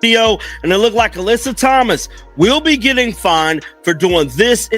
video, and it looked like Alyssa Thomas will be getting fined for doing this.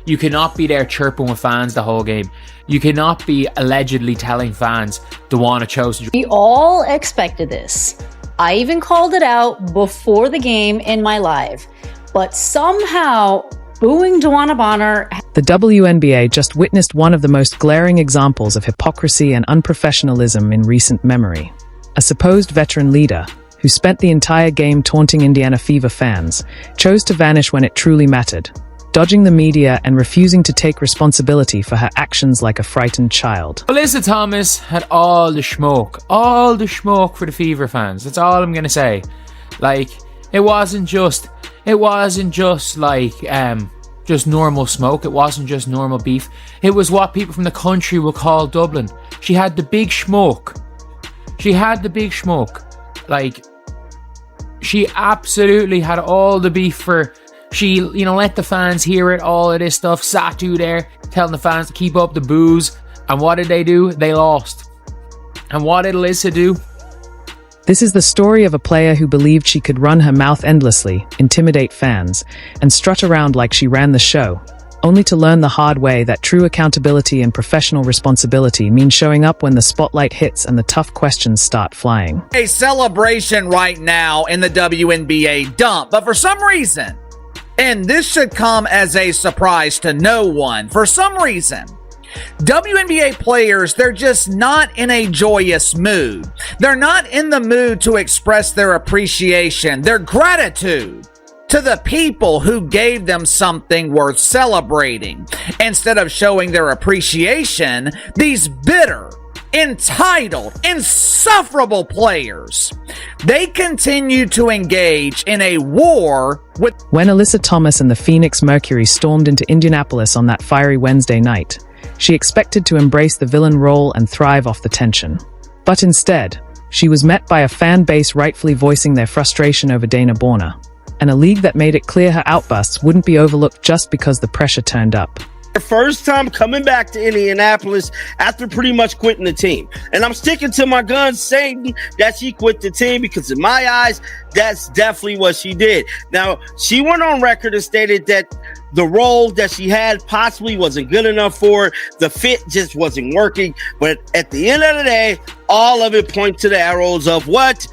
You cannot be there chirping with fans the whole game. You cannot be allegedly telling fans Duana chose to. We all expected this. I even called it out before the game in my live. But somehow, booing Duana Bonner. The WNBA just witnessed one of the most glaring examples of hypocrisy and unprofessionalism in recent memory. A supposed veteran leader, who spent the entire game taunting Indiana Fever fans, chose to vanish when it truly mattered, dodging the media and refusing to take responsibility for her actions like a frightened child. Alyssa Thomas had all the smoke for the Fever fans. That's all I'm gonna say. Like, it wasn't just like just normal smoke. It wasn't just normal beef. It was what people from the country will call Dublin. She had the big smoke. Like, she absolutely had all the beef for. She, let the fans hear it, all of this stuff. Satu there, telling the fans to keep up the booze. And what did they do? They lost. And what did Alyssa do? This is the story of a player who believed she could run her mouth endlessly, intimidate fans, and strut around like she ran the show, only to learn the hard way that true accountability and professional responsibility mean showing up when the spotlight hits and the tough questions start flying. A celebration right now in the WNBA dump, but for some reason, and this should come as a surprise to no one, for some reason, WNBA players, they're just not in a joyous mood. They're not in the mood to express their appreciation, their gratitude to the people who gave them something worth celebrating. Instead of showing their appreciation, these bitter, entitled, insufferable players, they continue to engage in a war with. When Alyssa Thomas and the Phoenix Mercury stormed into Indianapolis on that fiery Wednesday night, she expected to embrace the villain role and thrive off the tension. But instead, she was met by a fan base rightfully voicing their frustration over Dana Borner, and a league that made it clear her outbursts wouldn't be overlooked just because the pressure turned up. Her first time coming back to Indianapolis after pretty much quitting the team. And I'm sticking to my guns saying that she quit the team because in my eyes, that's definitely what she did. Now, she went on record and stated that the role that she had possibly wasn't good enough for her. The fit just wasn't working. But at the end of the day, all of it points to the arrows of what?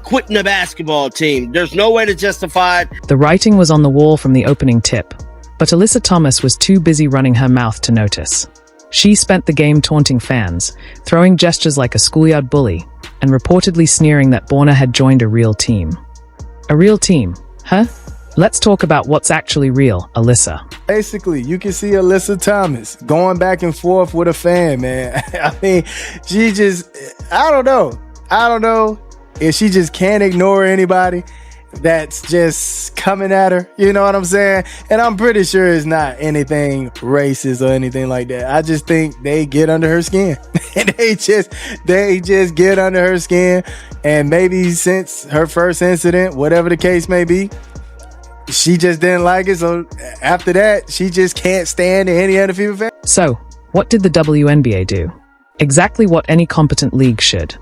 Quitting the basketball team. There's no way to justify it. The writing was on the wall from the opening tip. But Alyssa Thomas was too busy running her mouth to notice. She spent the game taunting fans, throwing gestures like a schoolyard bully, and reportedly sneering that Borner had joined a real team. A real team, huh? Let's talk about what's actually real, Alyssa. Basically, you can see Alyssa Thomas going back and forth with a fan, man. I mean, she just, I don't know if she just can't ignore anybody that's just coming at her, you know what I'm saying? And I'm pretty sure it's not anything racist or anything like that. I just think they get under her skin. they just get under her skin. And maybe since her first incident, whatever the case may be, she just didn't like it. So after that, she just can't stand any other Fever fan. So, what did the WNBA do? Exactly what any competent league should.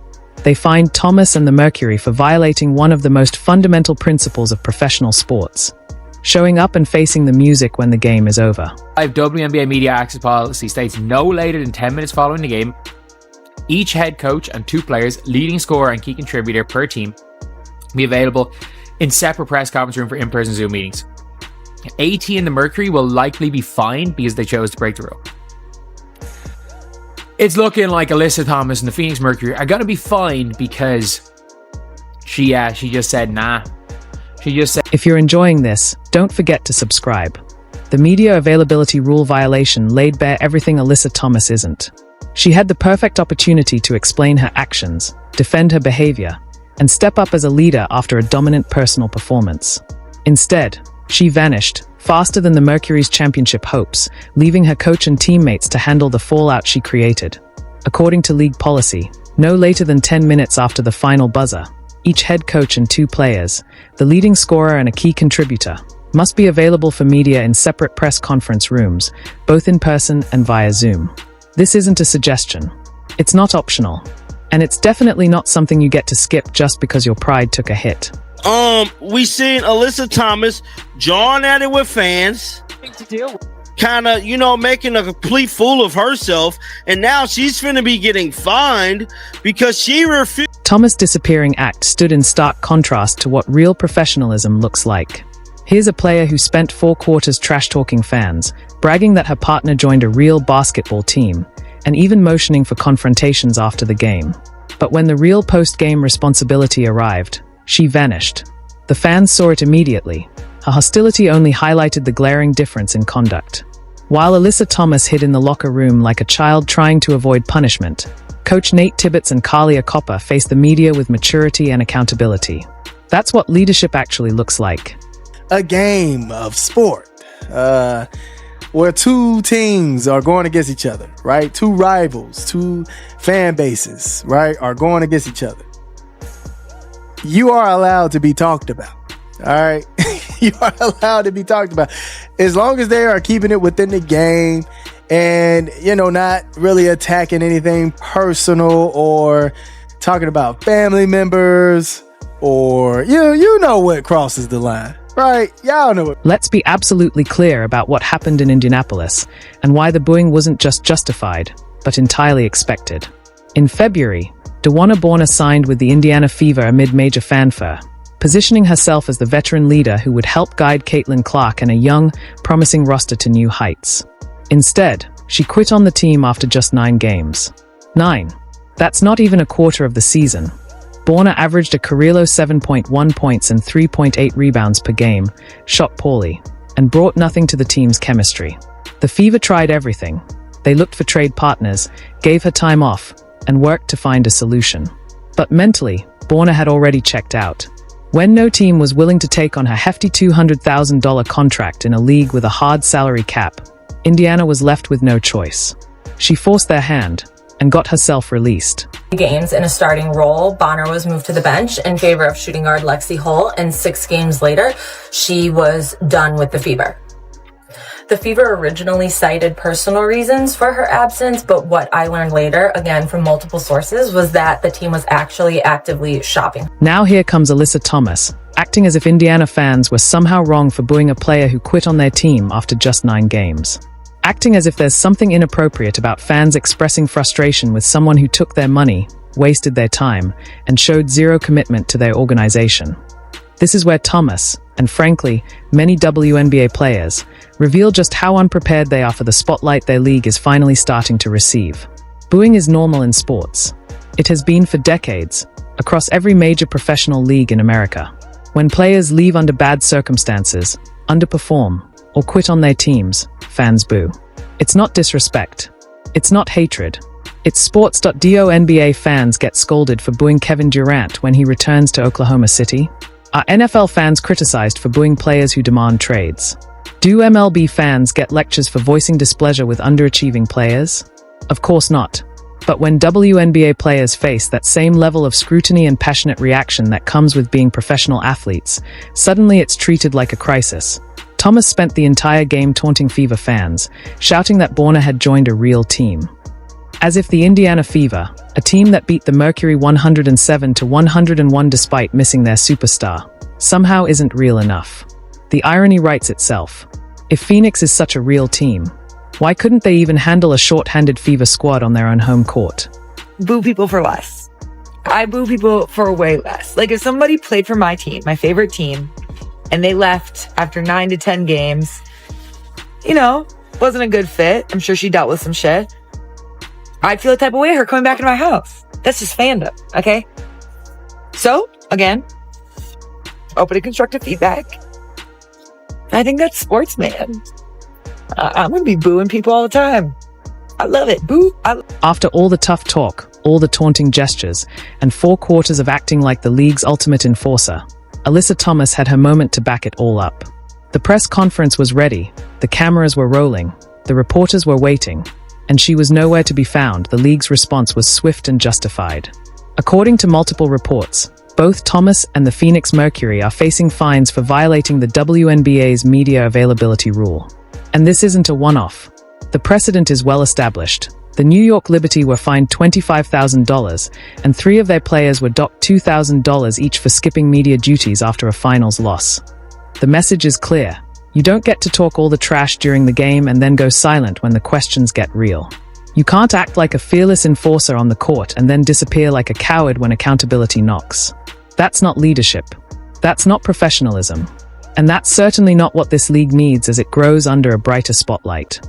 They fined Thomas and the Mercury for violating one of the most fundamental principles of professional sports: showing up and facing the music when the game is over. WNBA media access policy states no later than 10 minutes following the game, each head coach and 2 players, leading scorer and key contributor per team, be available in separate press conference room for in-person Zoom meetings. AT and the Mercury will likely be fined because they chose to break the rule. It's looking like Alyssa Thomas and the Phoenix Mercury are going to be fined because she just said nah. She just said. If you're enjoying this, don't forget to subscribe. The media availability rule violation laid bare everything Alyssa Thomas isn't. She had the perfect opportunity to explain her actions, defend her behavior, and step up as a leader after a dominant personal performance. Instead, she vanished, faster than the Mercury's championship hopes, leaving her coach and teammates to handle the fallout she created. According to league policy, no later than 10 minutes after the final buzzer, each head coach and 2 players, the leading scorer and a key contributor, must be available for media in separate press conference rooms, both in person and via Zoom. This isn't a suggestion. It's not optional. And it's definitely not something you get to skip just because your pride took a hit. We seen Alyssa Thomas jawing at it with fans, kind of, making a complete fool of herself, and now she's finna be getting fined because she refused. Thomas' disappearing act stood in stark contrast to what real professionalism looks like. Here's a player who spent 4 quarters trash-talking fans, bragging that her partner joined a real basketball team, and even motioning for confrontations after the game. But when the real post-game responsibility arrived, she vanished. The fans saw it immediately. Her hostility only highlighted the glaring difference in conduct. While Alyssa Thomas hid in the locker room like a child trying to avoid punishment, Coach Nate Tibbetts and Kalia Copper faced the media with maturity and accountability. That's what leadership actually looks like. A game of sport where 2 teams are going against each other, right? 2 rivals, 2 fan bases, right, are going against each other. You are allowed to be talked about, all right? You are allowed to be talked about as long as they are keeping it within the game and, not really attacking anything personal or talking about family members or, you know what crosses the line. Right, y'all know it. Let's be absolutely clear about what happened in Indianapolis and why the booing wasn't just justified, but entirely expected. In February, DeWanna Borna signed with the Indiana Fever amid major fanfare, positioning herself as the veteran leader who would help guide Caitlin Clark and a young, promising roster to new heights. Instead, she quit on the team after just 9 games. 9. That's not even a quarter of the season. Borna averaged a career-low 7.1 points and 3.8 rebounds per game, shot poorly, and brought nothing to the team's chemistry. The Fever tried everything. They looked for trade partners, gave her time off, and worked to find a solution. But mentally, Borna had already checked out. When no team was willing to take on her hefty $200,000 contract in a league with a hard salary cap, Indiana was left with no choice. She forced their hand and got herself released. Games in a starting role, Bonner was moved to the bench in favor of shooting guard Lexi Hull, and 6 games later, she was done with the Fever. The Fever originally cited personal reasons for her absence, but what I learned later, again from multiple sources, was that the team was actually actively shopping. Now here comes Alyssa Thomas, acting as if Indiana fans were somehow wrong for booing a player who quit on their team after just 9 games. Acting as if there's something inappropriate about fans expressing frustration with someone who took their money, wasted their time, and showed zero commitment to their organization. This is where Thomas, and frankly, many WNBA players, reveal just how unprepared they are for the spotlight their league is finally starting to receive. Booing is normal in sports. It has been for decades, across every major professional league in America. When players leave under bad circumstances, underperform, or quit on their teams, fans boo. It's not disrespect. It's not hatred. It's sports.WNBA fans get scolded for booing Kevin Durant when he returns to Oklahoma City. Are NFL fans criticized for booing players who demand trades? Do MLB fans get lectures for voicing displeasure with underachieving players? Of course not. But when WNBA players face that same level of scrutiny and passionate reaction that comes with being professional athletes, suddenly it's treated like a crisis. Thomas spent the entire game taunting Fever fans, shouting that Borna had joined a real team. As if the Indiana Fever, a team that beat the Mercury 107-101 despite missing their superstar, somehow isn't real enough. The irony writes itself. If Phoenix is such a real team, why couldn't they even handle a short-handed Fever squad on their own home court? Boo people for less. I boo people for way less. Like if somebody played for my team, my favorite team, and they left after 9 to 10 games, wasn't a good fit. I'm sure she dealt with some shit. I'd feel the type of way her coming back into my house. That's just fandom, okay? So, again, open to constructive feedback. I think that's sports, man. I'm going to be booing people all the time. I love it. Boo. After all the tough talk, all the taunting gestures, and 4 quarters of acting like the league's ultimate enforcer, Alyssa Thomas had her moment to back it all up. The press conference was ready, the cameras were rolling, the reporters were waiting, and she was nowhere to be found. The league's response was swift and justified. According to multiple reports, both Thomas and the Phoenix Mercury are facing fines for violating the WNBA's media availability rule. And this isn't a one-off. The precedent is well established. The New York Liberty were fined $25,000, and 3 of their players were docked $2,000 each for skipping media duties after a finals loss. The message is clear. You don't get to talk all the trash during the game and then go silent when the questions get real. You can't act like a fearless enforcer on the court and then disappear like a coward when accountability knocks. That's not leadership. That's not professionalism. And that's certainly not what this league needs as it grows under a brighter spotlight.